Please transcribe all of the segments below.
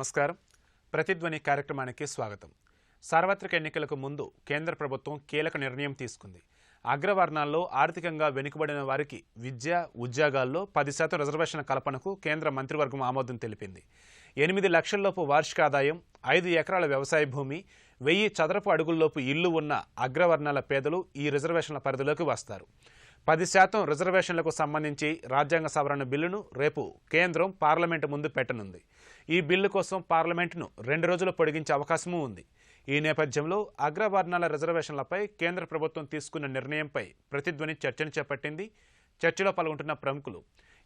నమస్కారం. ప్రతిధ్వని కార్యక్రమానికి స్వాగతం. సార్వత్రిక ఎన్నికలకు ముందు కేంద్ర ప్రభుత్వం కీలక నిర్ణయం తీసుకుంది. అగ్రవర్ణాల్లో ఆర్థికంగా వెనుకబడిన వారికి విద్య, ఉద్యోగాల్లో 10% రిజర్వేషన్ల కల్పనకు కేంద్ర మంత్రివర్గం ఆమోదం తెలిపింది. 8 లక్షల్లోపు వార్షిక ఆదాయం, 5 ఎకరాల వ్యవసాయ భూమి, 1000 చదరపు అడుగుల్లోపు ఇల్లు ఉన్న అగ్రవర్ణాల పేదలు ఈ రిజర్వేషన్ల పరిధిలోకి వస్తారు. 10% రిజర్వేషన్లకు సంబంధించి రాజ్యాంగ సవరణ బిల్లును రేపు కేంద్రం పార్లమెంటు ముందు పెట్టనుంది. ఈ బిల్లు కోసం పార్లమెంటును 2 రోజులు పొడిగించే అవకాశమూ ఉంది. ఈ నేపథ్యంలో అగ్రవర్ణాల రిజర్వేషన్లపై కేంద్ర ప్రభుత్వం తీసుకున్న నిర్ణయంపై ప్రతిధ్వని చర్చను చేపట్టింది. చర్చలో పాల్గొంటున్న ప్రముఖులు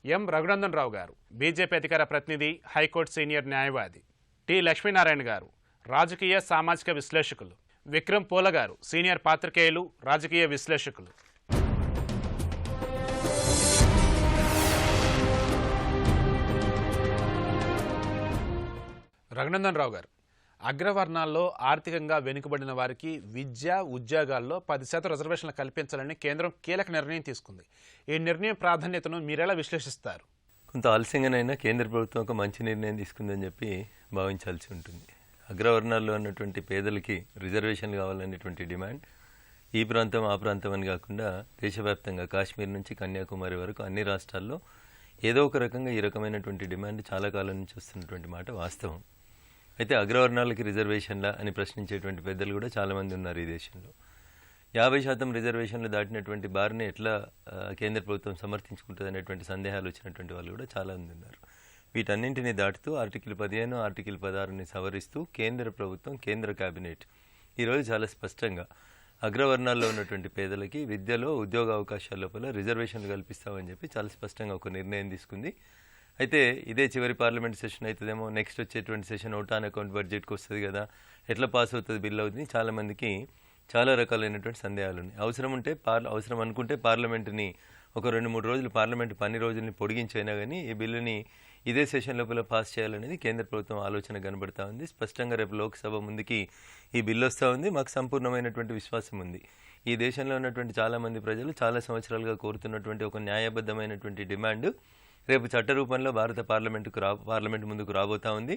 ఎం రఘునందన్ రావు గారు, బీజేపీ అధికార ప్రతినిధి, హైకోర్టు సీనియర్ న్యాయవాది; టి లక్ష్మీనారాయణ గారు, రాజకీయ సామాజిక విశ్లేషకులు; విక్రమ్ పోల గారు, సీనియర్ పాత్రికేయులు, రాజకీయ విశ్లేషకులు. రఘునందన్ రావు గారు, అగ్రవర్ణాల్లో ఆర్థికంగా వెనుకబడిన వారికి విద్య, ఉద్యోగాల్లో 10% రిజర్వేషన్లు కల్పించాలని కేంద్రం కీలక నిర్ణయం తీసుకుంది. ఈ నిర్ణయం ప్రాధాన్యతను మీరెలా విశ్లేషిస్తారు? కొంత ఆలస్యంగానైనా కేంద్ర ప్రభుత్వం ఒక మంచి నిర్ణయం తీసుకుందని చెప్పి భావించాల్సి ఉంటుంది. అగ్రవర్ణాల్లో ఉన్నటువంటి పేదలకి రిజర్వేషన్లు కావాలనేటువంటి డిమాండ్ ఈ ప్రాంతం ఆ ప్రాంతం అని కాకుండా దేశవ్యాప్తంగా కాశ్మీర్ నుంచి కన్యాకుమారి వరకు అన్ని రాష్ట్రాల్లో ఏదో ఒక రకంగా ఈ రకమైనటువంటి డిమాండ్ చాలా కాలం నుంచి వస్తున్నటువంటి మాట వాస్తవం. అయితే అగ్రవర్ణాలకి రిజర్వేషన్ల అని ప్రశ్నించేటువంటి పెద్దలు కూడా చాలామంది ఉన్నారు ఈ దేశంలో. 50% రిజర్వేషన్లు దాటినటువంటి బారిని ఎట్లా కేంద్ర ప్రభుత్వం సమర్థించుకుంటుంది అనేటువంటి సందేహాలు వచ్చినటువంటి వాళ్ళు కూడా చాలామంది ఉన్నారు. వీటన్నింటినీ దాటుతూ ఆర్టికల్ 15, ఆర్టికల్ 16ని సవరిస్తూ కేంద్ర ప్రభుత్వం, కేంద్ర కేబినెట్ ఈరోజు చాలా స్పష్టంగా అగ్రవర్ణాల్లో ఉన్నటువంటి పేదలకి విద్యలో, ఉద్యోగ అవకాశాల లోపల రిజర్వేషన్లు కల్పిస్తామని చెప్పి చాలా స్పష్టంగా ఒక నిర్ణయం తీసుకుంది. అయితే ఇదే చివరి పార్లమెంట్ సెషన్ అవుతుందేమో, నెక్స్ట్ వచ్చేటువంటి సెషన్ ఓటాన్ అకౌంట్ బడ్జెట్కి వస్తుంది కదా, ఎట్లా పాస్ అవుతుంది బిల్ అవుతుంది, చాలామందికి చాలా రకాలైనటువంటి సందేహాలు ఉన్నాయి. అవసరం అనుకుంటే పార్లమెంటుని ఒక 2-3 రోజులు, పార్లమెంటు 10 రోజుల్ని పొడిగించైనా కానీ ఈ బిల్లుని ఇదే సెషన్ లోపల పాస్ చేయాలనేది కేంద్ర ప్రభుత్వం ఆలోచన కనబడతా ఉంది. స్పష్టంగా రేపు లోక్సభ ముందుకి ఈ బిల్లు వస్తూ ఉంది. మాకు సంపూర్ణమైనటువంటి విశ్వాసం ఉంది. ఈ దేశంలో ఉన్నటువంటి చాలామంది ప్రజలు చాలా సంవత్సరాలుగా కోరుతున్నటువంటి ఒక న్యాయబద్ధమైనటువంటి డిమాండ్ రేపు చట్ట రూపంలో భారత పార్లమెంటు ముందుకు రాబోతా ఉంది.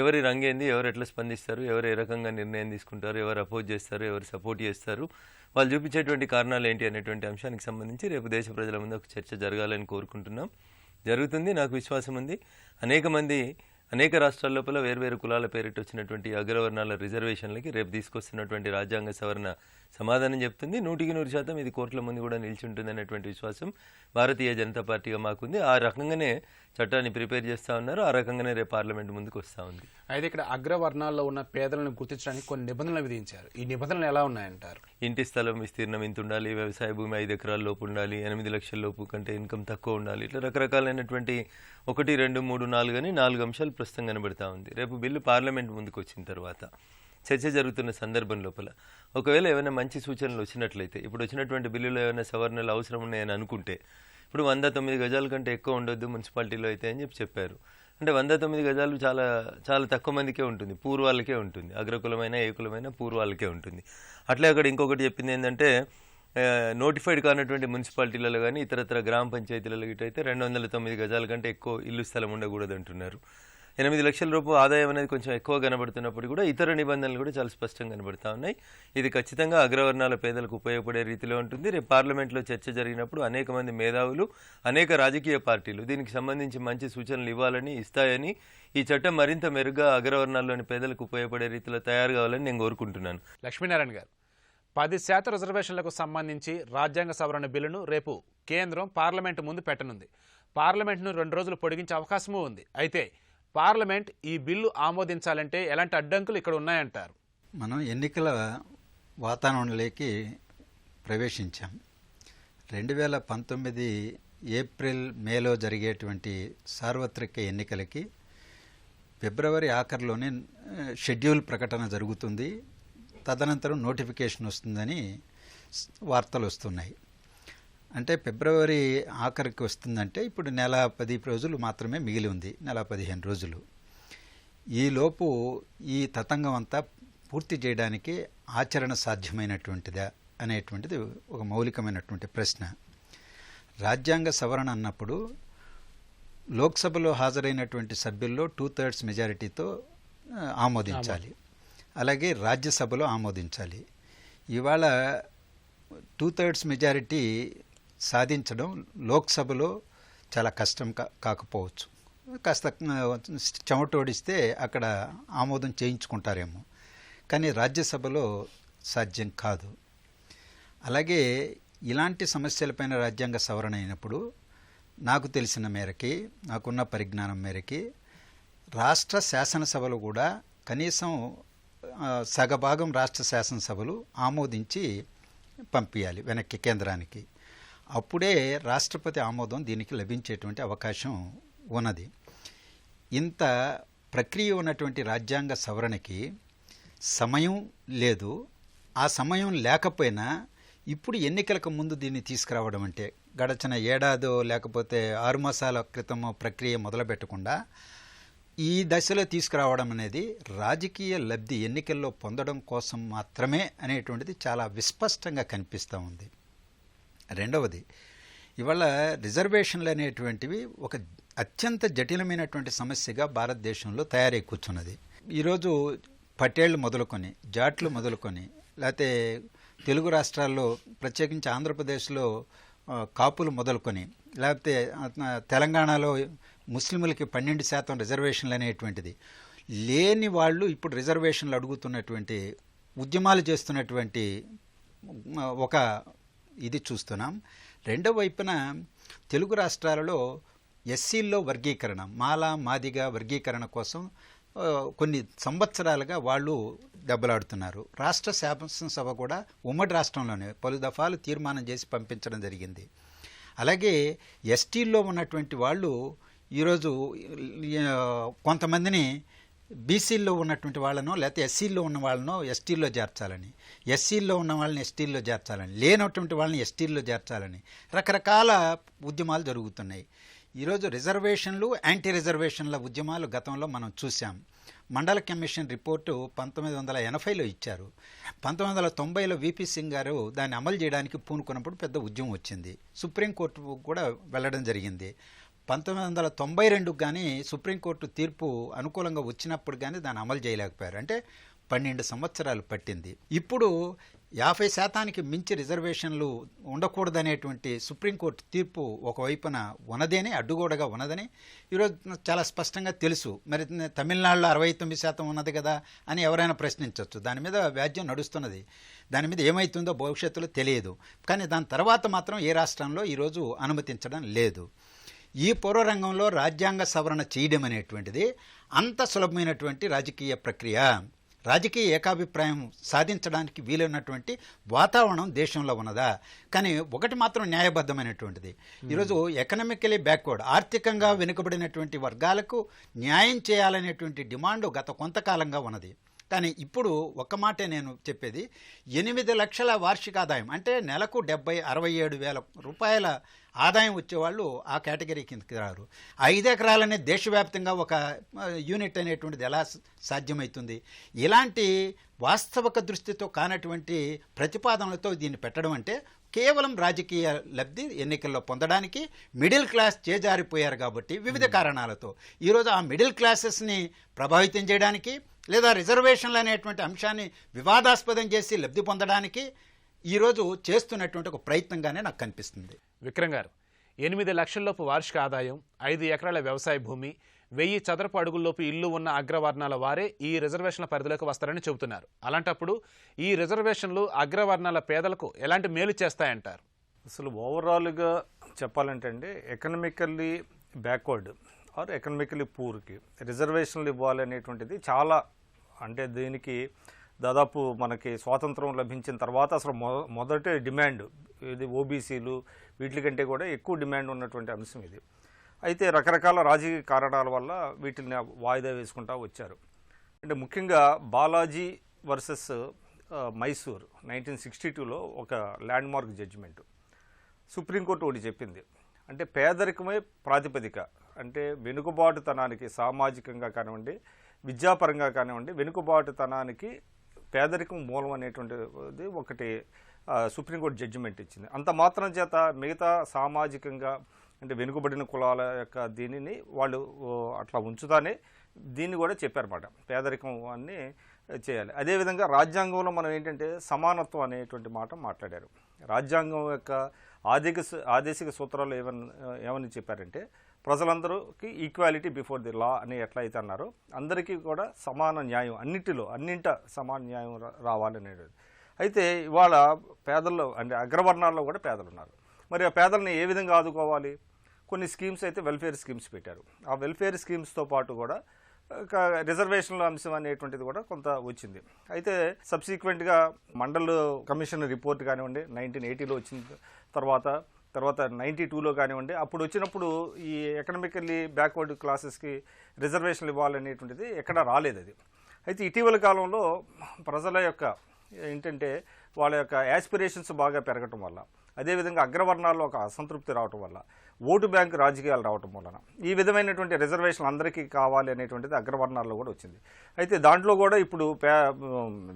ఎవరి రంగేంది, ఎవరు ఎట్లా స్పందిస్తారు, ఎవరు ఏ రకంగా నిర్ణయం తీసుకుంటారు, ఎవరు అపోజ్ చేస్తారు, ఎవరు సపోర్ట్ చేస్తారు, వాళ్ళు చూపించేటువంటి కారణాలు ఏంటి అనేటువంటి అంశానికి సంబంధించి రేపు దేశ ప్రజల ముందు ఒక చర్చ జరగాలని కోరుకుంటున్నాం. జరుగుతుంది, నాకు విశ్వాసం ఉంది. అనేక రాష్ట్రాల లోపల వేర్వేరు కులాల పేరిట వచ్చినటువంటి అగ్రవర్ణాల రిజర్వేషన్లకి రేపు తీసుకొస్తున్నటువంటి రాజ్యాంగ సవరణ సమాధానం చెప్తుంది. 100% ఇది కోర్టుల ముందు కూడా నిలిచి ఉంటుంది అనేటువంటి విశ్వాసం భారతీయ జనతా పార్టీగా మాకుంది. ఆ రకంగానే చట్టాన్ని ప్రిపేర్ చేస్తూ ఉన్నారు. ఆ రకంగానే రేపు పార్లమెంట్ ముందుకు వస్తూ ఉంది. అయితే ఇక్కడ అగ్రవర్ణాల్లో ఉన్న పేదలను గుర్తించడానికి కొన్ని నిబంధనలు విధించారు. ఈ నిబంధనలు ఎలా ఉన్నాయంటారు? ఇంటి స్థలం విస్తీర్ణం ఇంత ఉండాలి, వ్యవసాయ భూమి 5 ఎకరాల లోపు ఉండాలి, 8 లక్షల లోపు కంటే ఇన్కమ్ తక్కువ ఉండాలి, ఇట్లా రకరకాలైనటువంటి 1, 2, 3, 4 అని 4 అంశాలు ప్రస్తుతం కనబడతా ఉంది. రేపు బిల్లు పార్లమెంట్ ముందుకు వచ్చిన తర్వాత చర్చ జరుగుతున్న సందర్భం లోపల ఒకవేళ ఏమైనా మంచి సూచనలు వచ్చినట్లయితే, ఇప్పుడు వచ్చినటువంటి బిల్లులో ఏమైనా సవరణలు అవసరం ఉన్నాయని అనుకుంటే, ఇప్పుడు 109 గజాల కంటే ఎక్కువ ఉండొద్దు మున్సిపాలిటీలో అయితే అని చెప్పారు. అంటే 109 గజాలు చాలా చాలా తక్కువ మందికే ఉంటుంది, పూర్వాళ్ళకే ఉంటుంది. అగ్రకులమైన, ఏ కులమైన పూర్వాళ్ళకే ఉంటుంది. అట్లే అక్కడ ఇంకొకటి చెప్పింది ఏంటంటే, నోటిఫైడ్ కానటువంటి మున్సిపాలిటీలలో కానీ ఇతరత్ర గ్రామ పంచాయతీలలో గిట్టయితే 209 గజాల కంటే ఎక్కువ ఇల్లు స్థలం ఉండకూడదు అంటున్నారు. 8 లక్షల రూపాయల ఆదాయం అనేది కొంచెం ఎక్కువ కనబడుతున్నప్పుడు కూడా ఇతర నిబంధనలు కూడా చాలా స్పష్టంగా కనబడతా ఉన్నాయి. ఇది ఖచ్చితంగా అగ్రవర్ణాల పేదలకు ఉపయోగపడే రీతిలో ఉంటుంది. రేపు పార్లమెంట్లో చర్చ జరిగినప్పుడు అనేక మంది మేధావులు, అనేక రాజకీయ పార్టీలు దీనికి సంబంధించి మంచి సూచనలు ఇస్తాయని, ఈ చట్టం మరింత మెరుగ్గా అగ్రవర్ణాల్లోని పేదలకు ఉపయోగపడే రీతిలో తయారు కావాలని నేను కోరుకుంటున్నాను. లక్ష్మీనారాయణ గారు, 10% రిజర్వేషన్లకు సంబంధించి రాజ్యాంగ సవరణ బిల్లును రేపు కేంద్రం పార్లమెంటు ముందు పెట్టనుంది. పార్లమెంటును 2 రోజులు పొడిగించే అవకాశమూ ఉంది. అయితే పార్లమెంట్ ఈ బిల్లు ఆమోదించాలంటే ఎలాంటి అడ్డంకులు ఇక్కడ ఉన్నాయంటారు? మనం ఎన్నికల వాతావరణంలోకి ప్రవేశించాం. 2019 ఏప్రిల్, మేలో జరిగేటువంటి సార్వత్రిక ఎన్నికలకి ఫిబ్రవరి ఆఖరిలోనే షెడ్యూల్ ప్రకటన జరుగుతుంది. తదనంతరం నోటిఫికేషన్ వస్తుందని వార్తలు వస్తున్నాయి. అంటే ఫిబ్రవరి ఆఖరికి వస్తుందంటే ఇప్పుడు నెల 10 రోజులు మాత్రమే మిగిలి ఉంది, నెల 15 రోజులు. ఈలోపు ఈ తతంగం అంతా పూర్తి చేయడానికి ఆచరణ సాధ్యమైనటువంటిదా అనేటువంటిది ఒక మౌలికమైనటువంటి ప్రశ్న. రాజ్యాంగ సవరణ అన్నప్పుడు లోక్సభలో హాజరైనటువంటి సభ్యుల్లో 2/3 మెజారిటీతో ఆమోదించాలి. అలాగే రాజ్యసభలో ఆమోదించాలి. ఇవాళ 2/3 మెజారిటీ సాధించడం లోక్సభలో చాలా కష్టం కాకపోవచ్చు. కాస్త చెమటోడిస్తే అక్కడ ఆమోదం చేయించుకుంటారేమో, కానీ రాజ్యసభలో సాధ్యం కాదు. అలాగే ఇలాంటి సమస్యలపైన రాజ్యాంగ సవరణ అయినప్పుడు నాకు తెలిసిన మేరకి, నాకున్న పరిజ్ఞానం మేరకి రాష్ట్ర శాసనసభలు కూడా కనీసం సగభాగం రాష్ట్ర శాసనసభలు ఆమోదించి పంపించాలి వెనక్కి కేంద్రానికి. అప్పుడే రాష్ట్రపతి ఆమోదం దీనికి లభించేటువంటి అవకాశం ఉన్నది. ఇంత ప్రక్రియ ఉన్నటువంటి రాజ్యాంగ సవరణకి సమయం లేదు. ఆ సమయం లేకపోయినా ఇప్పుడు ఎన్నికలకు ముందు దీన్ని తీసుకురావడం అంటే గడచిన ఏడాదో లేకపోతే 6 మాసాల క్రితమో ప్రక్రియ మొదలుపెట్టకుండా ఈ దశలో తీసుకురావడం అనేది రాజకీయ లబ్ధి ఎన్నికల్లో పొందడం కోసం మాత్రమే అనేటువంటిది చాలా విస్పష్టంగా కనిపిస్తూ ఉంది. రెండవది, ఇవాళ రిజర్వేషన్లు అనేటువంటివి ఒక అత్యంత జటిలమైనటువంటి సమస్యగా భారతదేశంలో తయారై కూర్చున్నది. ఈరోజు పటేళ్లు మొదలుకొని, జాట్లు మొదలుకొని, లేకపోతే తెలుగు రాష్ట్రాల్లో ప్రత్యేకించి ఆంధ్రప్రదేశ్లో కాపులు మొదలుకొని, లేకపోతే తెలంగాణలో ముస్లింలకి 12% రిజర్వేషన్లు అనేటువంటిది లేని వాళ్ళు ఇప్పుడు రిజర్వేషన్లు అడుగుతున్నటువంటి ఉద్యమాలు చేస్తున్నటువంటి ఒక ఇది చూస్తున్నాం. రెండవ వైపున తెలుగు రాష్ట్రాలలో ఎస్సీల్లో వర్గీకరణ, మాలా మాదిగ వర్గీకరణ కోసం కొన్ని సంవత్సరాలుగా వాళ్ళు దెబ్బలాడుతున్నారు. రాష్ట్ర శాసనసభ కూడా ఉమ్మడి రాష్ట్రంలోనే పలు దఫాలు తీర్మానం చేసి పంపించడం జరిగింది. అలాగే ఎస్టీల్లో ఉన్నటువంటి వాళ్ళు ఈరోజు కొంతమందిని బీసీల్లో ఉన్నటువంటి వాళ్ళనో లేకపోతే ఎస్సీల్లో ఉన్న వాళ్ళనో ఎస్టీల్లో చేర్చాలని, ఎస్సీల్లో ఉన్న వాళ్ళని ఎస్టీల్లో చేర్చాలని, లేనటువంటి వాళ్ళని ఎస్టీల్లో చేర్చాలని రకరకాల ఉద్యమాలు జరుగుతున్నాయి. ఈరోజు రిజర్వేషన్లు, యాంటీ రిజర్వేషన్ల ఉద్యమాలు గతంలో మనం చూసాం. మండల కమిషన్ రిపోర్టు 1980లో ఇచ్చారు. 1990లో విపి సింగ్ గారు దాన్ని అమలు చేయడానికి పూనుకున్నప్పుడు పెద్ద ఉద్యమం వచ్చింది. సుప్రీంకోర్టు కూడా వెళ్ళడం జరిగింది. 1992 కానీ సుప్రీంకోర్టు తీర్పు అనుకూలంగా వచ్చినప్పుడు కానీ దాన్ని అమలు చేయలేకపోయారు. అంటే 12 సంవత్సరాలు పట్టింది. ఇప్పుడు 50% మించి రిజర్వేషన్లు ఉండకూడదనేటువంటి సుప్రీంకోర్టు తీర్పు ఒకవైపున ఉన్నదేని, అడ్డుగోడగా ఉన్నదని ఈరోజు చాలా స్పష్టంగా తెలుసు. మరి తమిళనాడులో 69% ఉన్నది కదా అని ఎవరైనా ప్రశ్నించవచ్చు. దాని మీద వ్యాజ్యం నడుస్తున్నది. దాని మీద ఏమవుతుందో భవిష్యత్తులో తెలియదు. కానీ దాని తర్వాత మాత్రం ఏ రాష్ట్రంలో ఈరోజు అనుమతించడం లేదు. ఈ పూర్వరంగంలో రాజ్యాంగ సవరణ చేయడం అనేటువంటిది అంత సులభమైనటువంటి రాజకీయ ప్రక్రియ. రాజకీయ ఏకాభిప్రాయం సాధించడానికి వీలైనటువంటి వాతావరణం దేశంలో ఉన్నదా? కానీ ఒకటి మాత్రం న్యాయబద్ధమైనటువంటిది. ఈరోజు ఎకనామికలీ బ్యాక్వర్డ్, ఆర్థికంగా వెనుకబడినటువంటి వర్గాలకు న్యాయం చేయాలనేటువంటి డిమాండ్ గత కొంతకాలంగా ఉన్నది. కానీ ఇప్పుడు ఒక్క మాటే నేను చెప్పేది, 8 లక్షల వార్షిక ఆదాయం అంటే నెలకు 67 వేల రూపాయల ఆదాయం వచ్చేవాళ్ళు ఆ కేటగిరీ కిందకి రారు. 5 ఎకరాలనే దేశవ్యాప్తంగా ఒక యూనిట్ అనేటువంటిది ఎలా సాధ్యమవుతుంది? ఇలాంటి వాస్తవిక దృష్టితో కానటువంటి ప్రతిపాదనలతో దీన్ని పెట్టడం అంటే కేవలం రాజకీయ లబ్ధి ఎన్నికల్లో పొందడానికి మిడిల్ క్లాస్ చేజారిపోయారు కాబట్టి వివిధ కారణాలతో ఈరోజు ఆ మిడిల్ క్లాసెస్ని ప్రభావితం చేయడానికి లేదా రిజర్వేషన్లు అనేటువంటి అంశాన్ని వివాదాస్పదం చేసి లబ్ధి పొందడానికి ఈరోజు చేస్తున్నటువంటి ఒక ప్రయత్నంగానే నాకు కనిపిస్తుంది. విక్రమ్ గారు, 8 లక్షల్లోపు వార్షిక ఆదాయం, 5 ఎకరాల వ్యవసాయ భూమి, 1000 చదరపు అడుగుల్లోపు ఇల్లు ఉన్న అగ్రవర్ణాల వారే ఈ రిజర్వేషన్ల పరిధిలోకి వస్తారని చెబుతున్నారు. అలాంటప్పుడు ఈ రిజర్వేషన్లు అగ్రవర్ణాల పేదలకు ఎలాంటి మేలు చేస్తాయంటారు? అసలు ఓవరాల్గా చెప్పాలంటే అండి, ఎకనామికల్లీ బ్యాక్వర్డ్ ఆర్ ఎకనామికల్లీ పూర్కి రిజర్వేషన్లు ఇవ్వాలనేటువంటిది చాలా, అంటే దీనికి దాదాపు మనకి స్వాతంత్రం లభించిన తర్వాత అసలు మొదటి డిమాండ్ ఇది ఓబీసీలు వీటికంటే కూడా ఎక్కువ డిమాండ్ ఉన్నటువంటి అంశం ఇది. అయితే రకరకాల రాజకీయ కారణాల వల్ల వీటిని వాయిదా వేసుకుంటూ వచ్చారు. అంటే ముఖ్యంగా బాలాజీ వర్సెస్ మైసూర్ 1962లో ఒక ల్యాండ్ మార్క్ జడ్జిమెంట్ సుప్రీంకోర్టు ఒకటి చెప్పింది. అంటే పేదరికమే ప్రాతిపదిక, అంటే వెనుకబాటుతనానికి సామాజికంగా కానివ్వండి, విద్యాపరంగా కానివ్వండి, వెనుకబాటుతనానికి పేదరికం మూలం అనేటువంటిది ఒకటి సుప్రీంకోర్టు జడ్జిమెంట్ ఇచ్చింది. అంత మాత్రం చేత మిగతా సామాజికంగా అంటే వెనుకబడిన కులాల యొక్క దీనిని వాళ్ళు అట్లా ఉంచుతానే దీన్ని కూడా చెప్పారన్నమాట, పేదరికం అన్నీ చేయాలి. అదేవిధంగా రాజ్యాంగంలో మనం ఏంటంటే సమానత్వం అనేటువంటి మాట మాట్లాడారు. రాజ్యాంగం యొక్క ఆదేశిక సూత్రాలు ఏమని చెప్పారంటే ప్రజలందరికీ ఈక్వాలిటీ బిఫోర్ ది లా అని ఎట్లయితే అన్నారో అందరికీ కూడా సమాన న్యాయం, అన్నింట సమాన న్యాయం రావాలనేది. అయితే ఇవాళ పేదల్లో అంటే అగ్రవర్ణాల్లో కూడా పేదలు ఉన్నారు. మరి ఆ పేదల్ని ఏ విధంగా ఆదుకోవాలి? కొన్ని స్కీమ్స్ అయితే వెల్ఫేర్ స్కీమ్స్ పెట్టారు. ఆ వెల్ఫేర్ స్కీమ్స్తో పాటు కూడా రిజర్వేషన్ల అంశం అనేటువంటిది కూడా కొంత వచ్చింది. అయితే సబ్సిక్వెంట్గా మండల్ కమిషన్ రిపోర్ట్ కానివ్వండి 1980లో వచ్చిన తర్వాత 92లో కానివ్వండి, అప్పుడు వచ్చినప్పుడు ఈ ఎకనామికల్లీ బ్యాక్వర్డ్ క్లాసెస్కి రిజర్వేషన్లు ఇవ్వాలనేటువంటిది ఎక్కడా రాలేదు అది. అయితే ఇటీవల కాలంలో ప్రజల యొక్క ఏంటంటే వాళ్ళ యొక్క యాస్పిరేషన్స్ బాగా పెరగటం వల్ల, అదేవిధంగా అగ్రవర్ణాల్లో ఒక అసంతృప్తి రావటం వల్ల, ఓటు బ్యాంకు రాజకీయాలు రావటం వలన ఈ విధమైనటువంటి రిజర్వేషన్లు అందరికీ కావాలి అనేటువంటిది అగ్రవర్ణాల్లో కూడా వచ్చింది. అయితే దాంట్లో కూడా ఇప్పుడు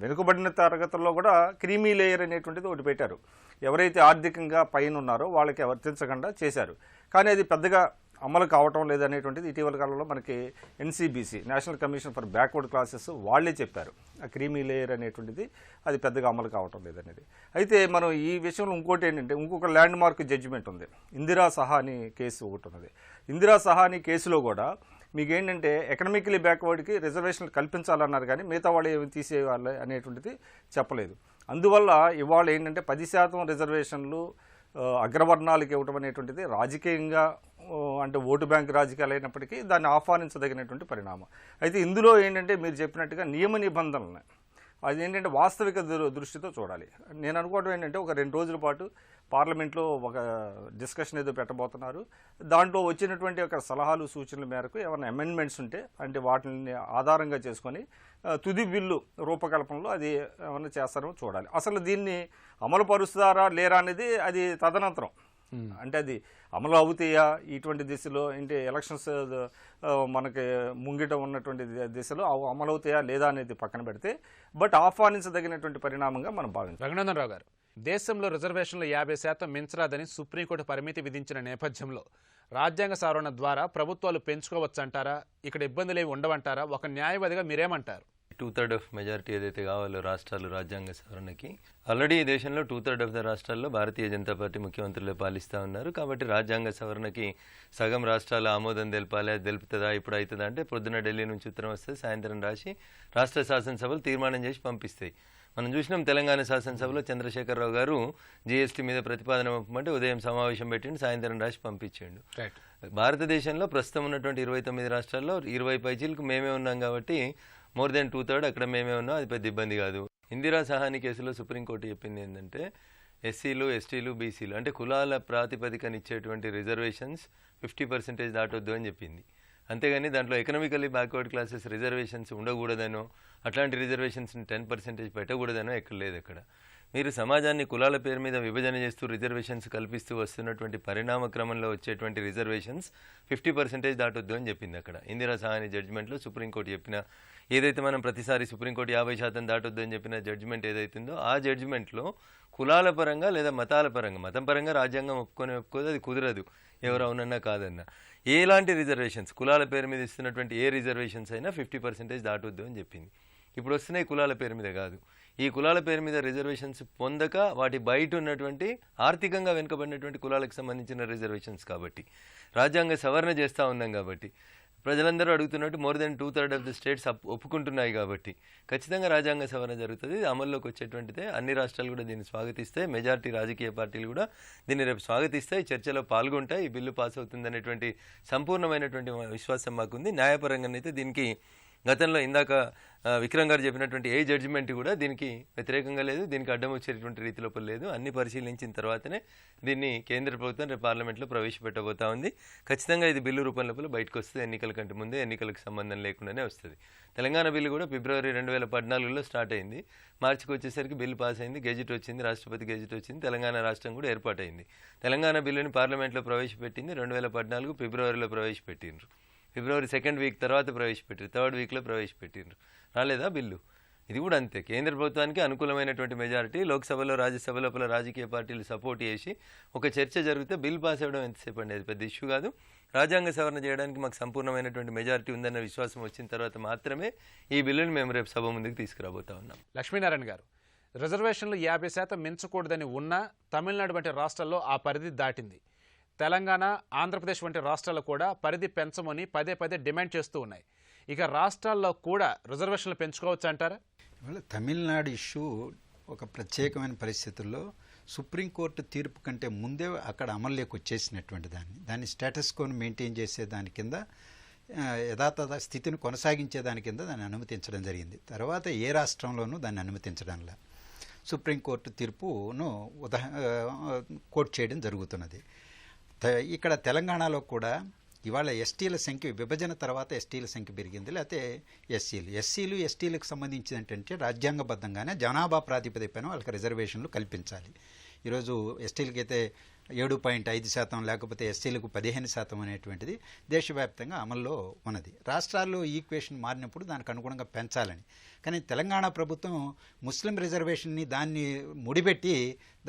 వెనుకబడిన తరగతుల్లో కూడా క్రీమీ లేయర్ అనేటువంటిది ఒకటి పెట్టారు. ఎవరైతే ఆర్థికంగా పైన ఉన్నారో వాళ్ళకి వర్తించకుండా చేశారు. కానీ అది పెద్దగా అమలు కావటం లేదనేటువంటిది ఇటీవల కాలంలో మనకి NCBC, national commission for backward classes వాళ్ళే చెప్పారు. ఆ క్రీమీ లేయర్ అనేటువంటిది అది పెద్దగా అమలు కావటం లేదనేది. అయితే మనం ఈ విషయంలో ఇంకోటి ఏంటంటే ఇంకొక ల్యాండ్ మార్క్ జడ్జిమెంట్ ఉంది. ఇందిరా సహాని కేసు ఒకటి ఉన్నది. ఇందిరా సహాని కేసులో కూడా మీకు ఏంటంటే ఎకనామికలీ బ్యాక్వర్డ్కి రిజర్వేషన్లు కల్పించాలన్నారు, కానీ మిగతా వాళ్ళు ఏమి తీసేయాలి అనేటువంటిది చెప్పలేదు. అందువల్ల ఇవాళ ఏంటంటే 10% రిజర్వేషన్లు అగ్రవర్ణాలకు ఇవ్వటం అనేటువంటిది రాజకీయంగా అంటే ఓటు బ్యాంక్ రాజకీయాలు అయినప్పటికీ దాన్ని ఆహ్వానించదగినటువంటి పరిణామం. అయితే ఇందులో ఏంటంటే మీరు చెప్పినట్టుగా నియమ నిబంధనలు అదేంటంటే వాస్తవిక దృష్టితో చూడాలి. నేను అనుకోవడం ఏంటంటే ఒక 2 రోజుల పాటు పార్లమెంట్లో ఒక డిస్కషన్ ఏదో పెట్టబోతున్నారు. దాంట్లో వచ్చినటువంటి ఒక సలహాలు సూచనల మేరకు ఏమైనా అమెండ్మెంట్స్ ఉంటే అంటే వాటిని ఆధారంగా చేసుకొని తుది బిల్లు రూపకల్పనలో అది ఏమైనా చేస్తారో చూడాలి. అసలు దీన్ని అమలు పరుస్తారా లేరా అనేది అది తదనంతరం. అంటే అది అమలు అవుతాయా ఇటువంటి దిశలో అంటే ఎలక్షన్స్ మనకి ముంగిట ఉన్నటువంటి దిశలో అమలు అవుతాయా లేదా అనేది పక్కన పెడితే బట్ ఆహ్వానించదగినటువంటి పరిణామంగా మనం భావించాలి. రఘునందన్ రావు గారు, దేశంలో రిజర్వేషన్లు 50% మించరాదని సుప్రీంకోర్టు పరిమితి విధించిన నేపథ్యంలో రాజ్యాంగ సవరణ ద్వారా ప్రభుత్వాలు పెంచుకోవచ్చంటారా? ఇక్కడ ఇబ్బందులు ఉండవంటారా? ఒక న్యాయవాదిగా మీరేమంటారు? 2/3 ఆఫ్ మెజారిటీ ఏదైతే కావాలో రాష్ట్రాలు రాజ్యాంగ సవరణకి, ఆల్రెడీ ఈ దేశంలో 2/3 ఆఫ్ ద రాష్ట్రాల్లో భారతీయ జనతా పార్టీ ముఖ్యమంత్రులే పాలిస్తూ ఉన్నారు. కాబట్టి రాజ్యాంగ సవరణకి సగం రాష్ట్రాల ఆమోదం తెలపాలి. అది తెలుపుతుందా ఇప్పుడు అవుతుందా అంటే పొద్దున్న ఢిల్లీ నుంచి ఉత్తరం వస్తుంది, సాయంత్రం రాసి రాష్ట్ర శాసనసభలు తీర్మానం చేసి పంపిస్తాయి. మనం చూసినాం తెలంగాణ శాసనసభలో చంద్రశేఖరరావు గారు జీఎస్టీ మీద ప్రతిపాదన పంపమంటే ఉదయం సమావేశం పెట్టిండు, సాయంత్రం రాసి పంపించిండు. భారతదేశంలో ప్రస్తుతం ఉన్నటువంటి 29 రాష్ట్రాల్లో 20 పైచీలకు మేమే ఉన్నాం కాబట్టి మోర్ దెన్ 2/3 అక్కడ మేమే ఉన్నాం, అది పెద్ద ఇబ్బంది కాదు. ఇందిరా సహాని కేసులో సుప్రీంకోర్టు చెప్పింది ఏంటంటే ఎస్సీలు, ఎస్టీలు, బీసీలు అంటే కులాల ప్రాతిపదికన ఇచ్చేటువంటి రిజర్వేషన్స్ 50% దాటొద్దు అని చెప్పింది. అంతేగాని దాంట్లో ఎకనామికల్లీ బ్యాక్వర్డ్ క్లాసెస్ రిజర్వేషన్స్ ఉండకూడదనో అట్లాంటి రిజర్వేషన్స్ని 10% పెట్టకూడదనో ఎక్కడ లేదు. అక్కడ మీరు సమాజాన్ని కులాల పేరు మీద విభజన చేస్తూ రిజర్వేషన్స్ కల్పిస్తూ వస్తున్నటువంటి పరిణామ క్రమంలో వచ్చేటువంటి రిజర్వేషన్స్ 50% దాటొద్దు అని చెప్పింది. అక్కడ ఇందిరా సహాని జడ్జిమెంట్లో సుప్రీంకోర్టు చెప్పిన ఏదైతే మనం ప్రతిసారి సుప్రీంకోర్టు 50% దాటొద్దు అని చెప్పిన జడ్జిమెంట్ ఏదైతుందో ఆ జడ్జిమెంట్లో కులాల పరంగా లేదా మతాల పరంగా, మతం పరంగా రాజ్యాంగం ఒప్పుకోదు, అది కుదరదు ఎవరు అవునన్నా కాదన్నా. ఎలాంటి రిజర్వేషన్స్ కులాల పేరు మీద ఇస్తున్నటువంటి ఏ రిజర్వేషన్స్ అయినా 50% దాటొద్దు అని చెప్పింది. ఇప్పుడు వస్తున్నాయి కులాల పేరు మీద కాదు, ఈ కులాల పేరు మీద రిజర్వేషన్స్ పొందక వాటి బయట ఉన్నటువంటి ఆర్థికంగా వెనుకబడినటువంటి కులాలకు సంబంధించిన రిజర్వేషన్స్. కాబట్టి రాజ్యాంగ సవరణ చేస్తూ ఉన్నాం కాబట్టి ప్రజలందరూ అడుగుతున్నట్టు more than 2/3 of the states ఒప్పుకుంటున్నాయి కాబట్టి ఖచ్చితంగా రాజ్యాంగ సవరణ జరుగుతుంది. అమల్లోకి వచ్చేటువంటిదే అన్ని రాష్ట్రాలు కూడా దీన్ని స్వాగతిస్తాయి, మెజారిటీ రాజకీయ పార్టీలు కూడా దీన్ని రేపు స్వాగతిస్తాయి, చర్చలో పాల్గొంటాయి, ఈ బిల్లు పాస్ అవుతుంది అనేటువంటి సంపూర్ణమైనటువంటి విశ్వాసం మాకుంది. న్యాయపరంగానైతే దీనికి గతంలో ఇందాక విక్రమ్ గారు చెప్పినటువంటి ఏ జడ్జిమెంట్ కూడా దీనికి వ్యతిరేకంగా లేదు, దీనికి అడ్డం వచ్చేటువంటి రీతి లోపల లేదు. అన్ని పరిశీలించిన తర్వాతనే దీన్ని కేంద్ర ప్రభుత్వం రేపు పార్లమెంట్లో ప్రవేశపెట్టబోతా ఉంది. ఖచ్చితంగా ఇది బిల్లు రూపం లోపల బయటకు వస్తుంది. ఎన్నికల కంటే ముందే, ఎన్నికలకు సంబంధం లేకుండానే వస్తుంది. తెలంగాణ బిల్లు కూడా ఫిబ్రవరి 2014లో స్టార్ట్ అయింది. మార్చికి వచ్చేసరికి బిల్లు పాస్ అయింది, గెజిట్ వచ్చింది, రాష్ట్రపతి గెజిట్ వచ్చింది, తెలంగాణ రాష్ట్రం కూడా ఏర్పాటైంది. తెలంగాణ బిల్లుని పార్లమెంట్లో ప్రవేశపెట్టింది 2014 ఫిబ్రవరిలో ప్రవేశపెట్టిండ్రు. ఫిబ్రవరి 2nd వీక్ తర్వాత ప్రవేశపెట్టారు, 3rd వీక్లో ప్రవేశపెట్టిండ్రు. రాలేదా బిల్లు? ఇది కూడా అంతే. కేంద్ర ప్రభుత్వానికి అనుకూలమైనటువంటి మెజారిటీ లోక్సభలో రాజ్యసభ లోపల రాజకీయ పార్టీలు సపోర్ట్ చేసి ఒక చర్చ జరిగితే బిల్ పాస్ అవ్వడం ఎంతసేపు అండి, అది పెద్ద ఇష్యూ కాదు. రాజ్యాంగ సవరణ చేయడానికి మాకు సంపూర్ణమైనటువంటి మెజారిటీ ఉందన్న విశ్వాసం వచ్చిన తర్వాత మాత్రమే ఈ బిల్లును మేము రేపు సభ ముందుకు తీసుకురాబోతా ఉన్నాం. లక్ష్మీనారాయణ గారు, రిజర్వేషన్లు 50% మించకూడదని ఉన్నా తమిళనాడు వంటి రాష్ట్రాల్లో ఆ పరిధి దాటింది. తెలంగాణ, ఆంధ్రప్రదేశ్ వంటి రాష్ట్రాలు కూడా పరిధి పెంచమని పదే పదే డిమాండ్ చేస్తూ ఉన్నాయి. ఇక రాష్ట్రాల్లో కూడా రిజర్వేషన్లు పెంచుకోవచ్చు అంటారా? ఇవాళ తమిళనాడు ఇష్యూ ఒక ప్రత్యేకమైన పరిస్థితుల్లో సుప్రీంకోర్టు తీర్పు కంటే ముందే అక్కడ అమల్లోకి వచ్చేసినటువంటి దాన్ని స్టేటస్ కోని మెయింటైన్ చేసే దాని కింద యథాతథ స్థితిని కొనసాగించే దాని కింద దాన్ని అనుమతించడం జరిగింది. తర్వాత ఏ రాష్ట్రంలోనూ దాన్ని అనుమతించడంలా సుప్రీంకోర్టు తీర్పును కోట్ చేయడం జరుగుతున్నది. ఇక్కడ తెలంగాణలో కూడా ఇవాళ ఎస్టీల సంఖ్య విభజన తర్వాత ఎస్టీల సంఖ్య పెరిగింది. లేకపోతే ఎస్సీలు ఎస్టీలకు సంబంధించి ఏంటంటే రాజ్యాంగబద్ధంగానే జనాభా ప్రాతిపదికన వాళ్ళకి రిజర్వేషన్లు కల్పించాలి. ఈరోజు ఎస్టీలకి అయితే 7.5% లేకపోతే ఎస్సీలకు 15% అనేటువంటిది దేశవ్యాప్తంగా అమల్లో ఉన్నది. రాష్ట్రాల్లో ఈక్వేషన్ మారినప్పుడు దానికి అనుగుణంగా పెంచాలని. కానీ తెలంగాణ ప్రభుత్వం ముస్లిం రిజర్వేషన్ని దాన్ని ముడిపెట్టి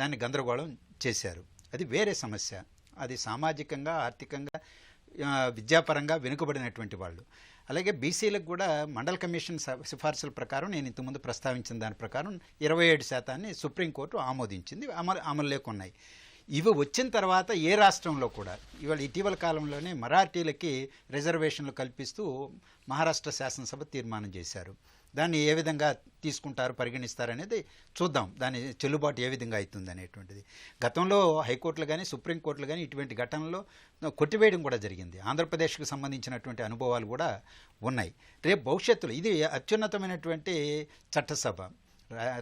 దాన్ని గందరగోళం చేశారు. అది వేరే సమస్య. అది సామాజికంగా, ఆర్థికంగా, విద్యాపరంగా వెనుకబడినటువంటి వాళ్ళు. అలాగే బీసీలకు కూడా మండల్ కమిషన్ సిఫార్సుల ప్రకారం నేను ఇంతకుముందు ప్రస్తావించిన దాని ప్రకారం 27% సుప్రీంకోర్టు ఆమోదించింది, అమల్లోకి ఉన్నాయి. ఇవి వచ్చిన తర్వాత ఏ రాష్ట్రంలో కూడా ఇవాళ ఇటీవల కాలంలోనే మరాఠీలకి రిజర్వేషన్లు కల్పిస్తూ మహారాష్ట్ర శాసనసభ తీర్మానం చేశారు. దాన్ని ఏ విధంగా తీసుకుంటారు, పరిగణిస్తారనేది చూద్దాం. దాని చెల్లుబాటు ఏ విధంగా అవుతుంది అనేటువంటిది. గతంలో హైకోర్టులు కానీ సుప్రీంకోర్టులు కానీ ఇటువంటి ఘటనలో కొట్టివేయడం కూడా జరిగింది. ఆంధ్రప్రదేశ్కు సంబంధించినటువంటి అనుభవాలు కూడా ఉన్నాయి. రేపు భవిష్యత్తులో ఇది అత్యున్నతమైనటువంటి చట్టసభ.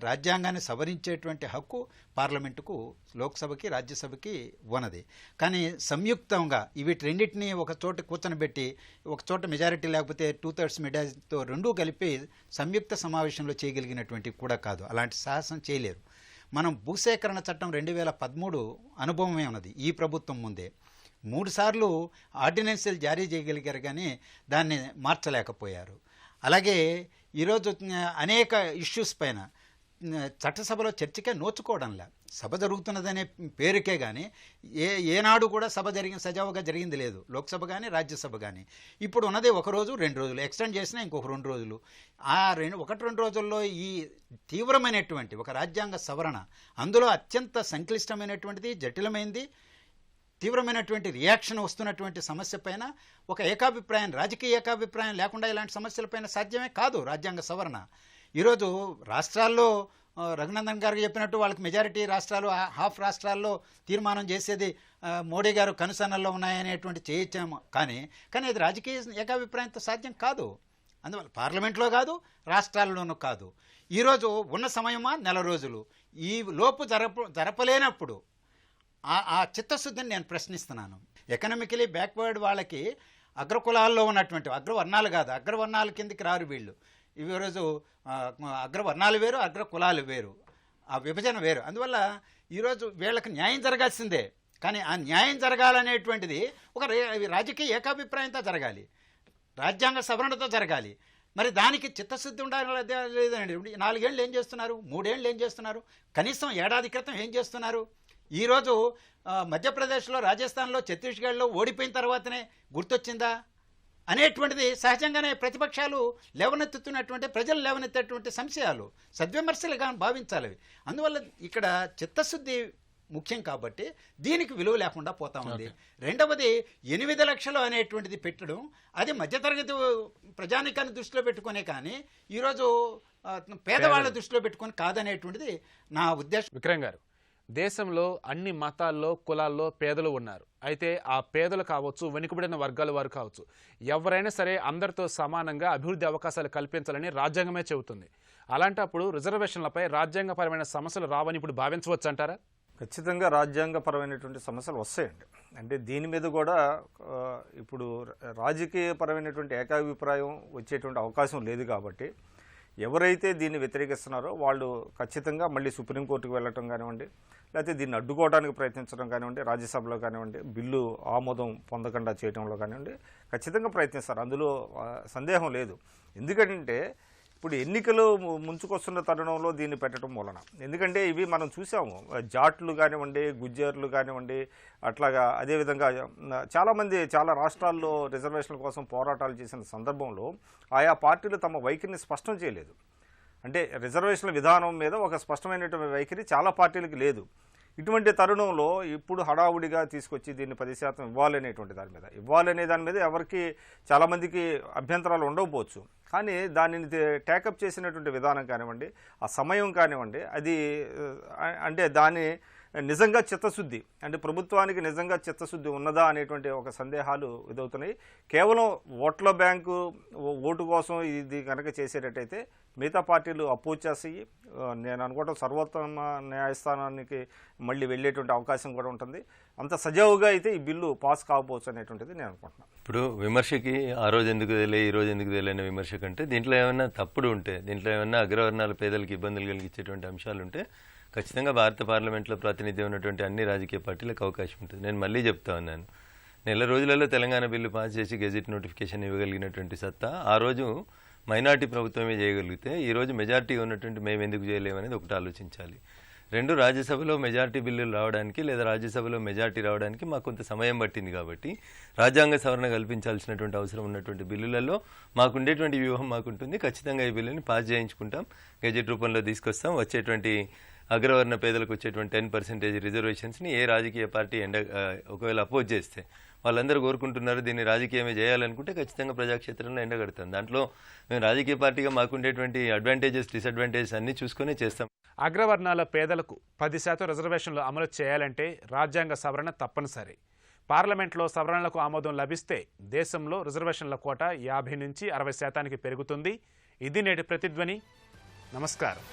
రాజ్యాంగాన్ని సవరించేటువంటి హక్కు పార్లమెంటుకు, లోక్సభకి, రాజ్యసభకి ఉన్నది. కానీ సంయుక్తంగా వీటిరెండింటినీ ఒక చోట కూర్చొనిబెట్టి ఒక చోట మెజారిటీ లేకపోతే 2/3 మెజారిటీతో రెండూ కలిపి సంయుక్త సమావేశంలో చేయగలిగినటువంటి కూడా కాదు. అలాంటి సాహసం చేయలేరు. మనం భూసేకరణ చట్టం 2013 అనుభవమే ఉన్నది. ఈ ప్రభుత్వం ముందే 3 సార్లు ఆర్డినెన్సులు జారీ చేయగలిగారు కానీ దాన్ని మార్చలేకపోయారు. అలాగే ఈరోజు అనేక ఇష్యూస్ పైన చట్టసభలో చర్చకే నోచుకోవడంలే. సభ జరుగుతున్నదనే పేరుకే కానీ ఏనాడు కూడా సభ సజావుగా జరిగింది లేదు. లోక్సభ కానీ రాజ్యసభ కానీ. ఇప్పుడు ఉన్నది 1 రోజు 2 రోజులు, ఎక్స్టెండ్ చేసినా ఇంకొక 2 రోజులు. ఆ 1-2 రోజుల్లో ఈ తీవ్రమైనటువంటి ఒక రాజ్యాంగ సవరణ, అందులో అత్యంత సంక్లిష్టమైనటువంటిది, జటిలమైనది, తీవ్రమైనటువంటి రియాక్షన్ వస్తున్నటువంటి సమస్య పైన ఒక ఏకాభిప్రాయం, రాజకీయ ఏకాభిప్రాయం లేకుండా ఇలాంటి సమస్యలపైన సాధ్యమే కాదు రాజ్యాంగ సవరణ. ఈరోజు రాష్ట్రాల్లో రఘునందన్ గారు చెప్పినట్టు వాళ్ళకి మెజారిటీ రాష్ట్రాలు, హాఫ్ రాష్ట్రాల్లో తీర్మానం చేసేది మోడీ గారు కనుసన్నల్లో ఉన్నాయనేటువంటి చేయొచ్చాము. కానీ అది రాజకీయ ఏకాభిప్రాయంతో సాధ్యం కాదు. అందువల్ల పార్లమెంట్లో కాదు, రాష్ట్రాల్లోనూ కాదు. ఈరోజు ఉన్న సమయమా 4 రోజులు. ఈ లోపు జరపలేనప్పుడు ఆ చిత్తశుద్ధిని నేను ప్రశ్నిస్తున్నాను. ఎకనామికలీ బ్యాక్వర్డ్ వాళ్ళకి అగ్రకులాల్లో ఉన్నటువంటి అగ్రవర్ణాలు కాదు, అగ్రవర్ణాల కిందకి రారు వీళ్ళు. ఈరోజు అగ్రవర్ణాలు వేరు, అగ్రకులాలు వేరు, ఆ విభజన వేరు. అందువల్ల ఈరోజు వీళ్ళకి న్యాయం జరగాల్సిందే. కానీ ఆ న్యాయం జరగాలనేటువంటిది ఒక రాజకీయ ఏకాభిప్రాయంతో జరగాలి, రాజ్యాంగ సవరణతో జరగాలి. మరి దానికి చిత్తశుద్ధి ఉండాలి లేదండి. 4 ఏళ్ళు ఏం చేస్తున్నారు, 3 ఏళ్ళు ఏం చేస్తున్నారు, కనీసం ఏడాది క్రితం ఏం చేస్తున్నారు? ఈరోజు మధ్యప్రదేశ్లో, రాజస్థాన్లో, ఛత్తీస్గఢ్లో ఓడిపోయిన తర్వాతనే గుర్తొచ్చిందా అనేటువంటిది సహజంగానే ప్రతిపక్షాలు లేవనెత్తుతున్నటువంటి, ప్రజలు లేవనెత్తేటువంటి సంశయాలు, సద్విమర్శలుగా భావించాలి. అందువల్ల ఇక్కడ చిత్తశుద్ధి ముఖ్యం కాబట్టి దీనికి విలువ లేకుండా పోతా ఉంది. రెండవది 8 లక్షలు అనేటువంటిది పెట్టడం, అది మధ్యతరగతి ప్రజానికాన్ని దృష్టిలో పెట్టుకునే కానీ ఈరోజు పేదవాళ్ళ దృష్టిలో పెట్టుకొని కాదనేటువంటిది నా ఉద్దేశం. విక్రమ్ గారు, దేశంలో అన్ని మతాల్లో, కులాల్లో పేదలు ఉన్నారు. అయితే ఆ పేదలు కావచ్చు, వెనుకబడిన వర్గాల వారు కావచ్చు, ఎవరైనా సరే అందరితో సమానంగా అభివృద్ధి అవకాశాలు కల్పించాలని రాజ్యాంగమే చెబుతుంది. అలాంటప్పుడు రిజర్వేషన్లపై రాజ్యాంగపరమైన సమస్యలు రావని ఇప్పుడు భావించవచ్చు అంటారా? ఖచ్చితంగా రాజ్యాంగపరమైనటువంటి సమస్యలు వస్తాయండి. అంటే దీని మీద కూడా ఇప్పుడు రాజకీయపరమైనటువంటి ఏకాభిప్రాయం వచ్చేటువంటి అవకాశం లేదు. కాబట్టి ఎవరైతే దీన్ని వ్యతిరేకిస్తున్నారో వాళ్ళు ఖచ్చితంగా మళ్ళీ సుప్రీంకోర్టుకు వెళ్ళటం కానివ్వండి, లేకపోతే దీన్ని అడ్డుకోవడానికి ప్రయత్నించడం కానివ్వండి, రాజ్యసభలో కానివ్వండి, బిల్లు ఆమోదం పొందకుండా చేయడంలో కానివ్వండి, ఖచ్చితంగా ప్రయత్నిస్తారు. అందులో సందేహం లేదు. ఎందుకంటే ఇప్పుడు ఎన్నికలు ముంచుకొస్తున్న తరుణంలో దీన్ని పెట్టడం మూలన, ఎందుకంటే ఇవి మనం చూసాము, జాట్లు కానివ్వండి, గుజ్జర్లు కానివ్వండి, అట్లాగా అదేవిధంగా చాలామంది చాలా రాష్ట్రాల్లో రిజర్వేషన్ల కోసం పోరాటాలు చేసిన సందర్భంలో ఆయా పార్టీలు తమ వైఖరిని స్పష్టం చేయలేదు. అంటే రిజర్వేషన్ల విధానం మీద ఒక స్పష్టమైనటువంటి వైఖరి చాలా పార్టీలకు లేదు. ఇటువంటి తరుణంలో ఇప్పుడు హడావుడిగా తీసుకొచ్చి దీన్ని 10% ఇవ్వాలనేటువంటి దాని మీద ఎవరికి చాలామందికి అభ్యంతరాలు ఉండకపోవచ్చు. కానీ దానిని టేకప్ చేసినటువంటి విధానం కానివ్వండి, ఆ సమయం కానివ్వండి, అది అంటే దాని నిజంగా చిత్తశుద్ధి, అంటే ప్రభుత్వానికి నిజంగా చిత్తశుద్ధి ఉన్నదా అనేటువంటి ఒక సందేహాలు ఎదుగుతున్నాయి. కేవలం ఓట్ల బ్యాంకు ఓటు కోసం ఇది కనుక చేసేటట్టయితే మిగతా పార్టీలు అపోజ్ చేసి నేను అనుకోవటం సర్వోత్తమ న్యాయస్థానానికి మళ్ళీ వెళ్ళేటువంటి అవకాశం కూడా ఉంటుంది. అంత సజావుగా అయితే ఈ బిల్లు పాస్ కాకపోవచ్చు అనేటువంటిది నేను అనుకుంటున్నాను. ఇప్పుడు విమర్శకి ఆ రోజు ఎందుకు తెలియ ఈ రోజు ఎందుకు తెలియని విమర్శ కంటే దీంట్లో ఏమైనా తప్పుడు ఉంటే, దీంట్లో ఏమైనా అగ్రవర్ణాల పేదలకు ఇబ్బందులు కలిగించేటువంటి అంశాలు ఉంటే ఖచ్చితంగా భారత పార్లమెంట్లో ప్రాతినిధ్యం ఉన్నటువంటి అన్ని రాజకీయ పార్టీలకు అవకాశం ఉంటుంది. నేను మళ్ళీ చెప్తా ఉన్నాను, నెల రోజులలో తెలంగాణ బిల్లు పాస్ చేసి గెజిట్ నోటిఫికేషన్ ఇవ్వగలిగినటువంటి సత్తా ఆ రోజు మైనార్టీ ప్రభుత్వమే చేయగలిగితే ఈరోజు మెజార్టీ ఉన్నటువంటి మేము ఎందుకు చేయలేమనేది ఒకటి ఆలోచించాలి. రెండు, రాజ్యసభలో మెజార్టీ బిల్లులు రావడానికి లేదా రాజ్యసభలో మెజార్టీ రావడానికి మాకు కొంత సమయం పట్టింది కాబట్టి రాజ్యాంగ సవరణ కల్పించాల్సినటువంటి అవసరం ఉన్నటువంటి బిల్లులలో మాకుండేటువంటి వ్యూహం మాకుంటుంది. ఖచ్చితంగా ఈ బిల్లుని పాస్ చేయించుకుంటాం, గెజెట్ రూపంలో తీసుకొస్తాం. వచ్చేటువంటి అగ్రవర్ణ పేదలకు వచ్చేటువంటి 10% రిజర్వేషన్స్ని ఏ రాజకీయ పార్టీ ఒకవేళ అపోజ్ చేస్తే వాళ్ళందరూ కోరుకుంటున్నారు దీన్ని రాజకీయమే చేయాలనుకుంటే ఖచ్చితంగా ప్రజాక్షేత్రంలో ఎండగడతాం. దాంట్లో మేము రాజకీయ పార్టీగా మాకుండేటువంటి అడ్వాంటేజెస్ డిసడ్వాంటేజెస్ అన్నీ చూసుకునే చేస్తాం. అగ్రవర్ణాల పేదలకు 10% రిజర్వేషన్లు అమలు చేయాలంటే రాజ్యాంగ సవరణ తప్పనిసరి. పార్లమెంట్లో సవరణలకు ఆమోదం లభిస్తే దేశంలో రిజర్వేషన్ల కోటా 50 నుంచి 60% పెరుగుతుంది. ఇది నేటి ప్రతిధ్వని. నమస్కారం.